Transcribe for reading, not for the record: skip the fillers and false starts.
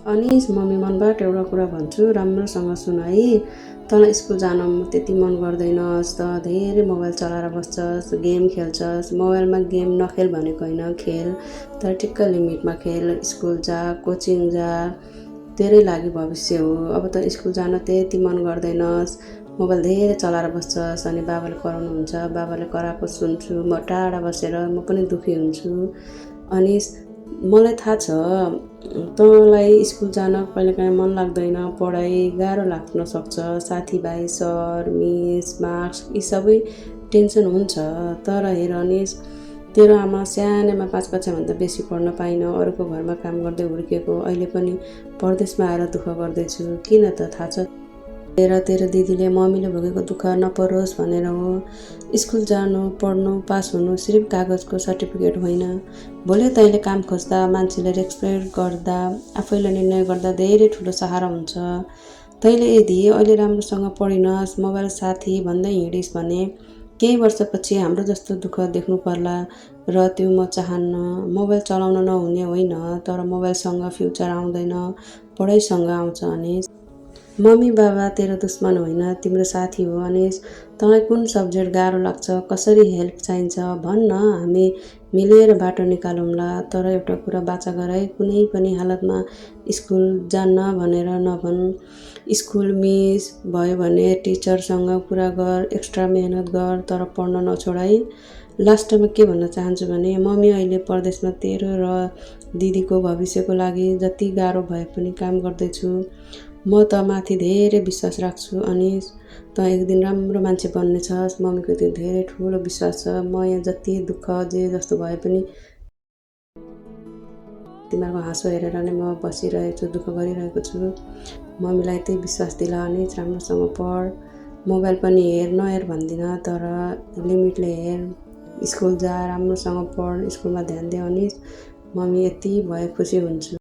Anis mummy मनबाट एउटा कुरा भन्छु, राम्रोसँग सुन है। तँलाई स्कुल जान त्यति मन गर्दैनस् त धेरै मोबाइल चलाएर बस्छस्, गेम खेल्छस्। मोबाइलमा गेम नखेल भनेको होइन, खेल, तर ठिक्क लिमिटमा खेल। स्कुल जा, कोचिङ जा, तेरै लागि भविष्य हो। अब त स्कुल जान त्यति मन गर्दैनस्, मोबाइल धेरै चलाएर बस्छस् अनि बाबाले कराउनुहुन्छ। बाबाले कराएको सुन्छु, म टाढा बसेर म पनि दुःखी हुन्छु। अनि मलाई थाहा छ तँलाई स्कुल जान कहिलेकाहीँ मन लाग्दैन, पढाइ गाह्रो लाग्न सक्छ, साथीभाइ, सर, मिस, मार्क्स यी सबै टेन्सन हुन्छ। तर हेर अनिस, तेरो आमा सानैमा 5 कक्षाभन्दा बेसी पढ्न पाइन, अरूको घरमा काम गर्दै हुर्केको। अहिले पनि परदेशमा आएर दुःख गर्दैछु। किन त थाहा छ? तेरो दिदीले मम्मीले भोगेको दुःख नपरोस् भनेर हो। स्कुल जानु, पढ्नु, पास हुनु सिर्फ कागजको सर्टिफिकेट होइन। भोलि तैँले काम खोज्दा, मान्छेले रेस्पेक्ट गर्दा, आफैले निर्णय गर्दा धेरै ठुलो सहारा हुन्छ। तैँले यदि अहिले राम्रोसँग पढिनस्, मोबाइल साथी भन्दै हिँडिस् भने केही वर्षपछि हाम्रो जस्तो दुःख देख्नु पर्ला, र त्यो म चाहन्न। मोबाइल चलाउन नहुने होइन, तर मोबाइलसँग फ्युचर आउँदैन, पढाइसँग आउँछ। अनि मम्मी बाबा तेरो दुश्मन होइन, तिम्रो साथी हो। अनिस, तँलाई कुन सब्जेक्ट गाह्रो लाग्छ, कसरी हेल्प चाहिन्छ भन् न, हामी मिलेर बाटो निकालौँला। तर एउटा कुरा बाचा गर है, कुनै पनि हालतमा स्कुल जान्न भनेर नभन्। स्कुल मिस भयो भने टिचरसँग कुरा गर, एक्स्ट्रा मेहनत गर, तर पढ्न नछोड है। लास्टमा के भन्न चाहन्छु भने मम्मी अहिले परदेशमा तेरो र दिदीको भविष्यको लागि जति गाह्रो भए पनि काम गर्दैछु। म त माथि धेरै विश्वास राख्छु। अनि त एक दिन राम्रो मान्छे बन्नेछस्, मम्मीको त्यो धेरै ठुलो विश्वास छ। म यहाँ जति दुःख जे जस्तो भए पनि तिमीहरूको हाँसो हेरेर नै म बसिरहेको छु, दुःख गरिरहेको छु। मम्मीलाई त्यही विश्वास दिला। अनि राम्रोसँग पढ, मोबाइल पनि हेर, नहेर भन्दिनँ, तर लिमिटले हेर। स्कुल जा, राम्रोसँग पढ, स्कुलमा ध्यान दे। अनि मम्मी यति भए खुसी हुन्छु।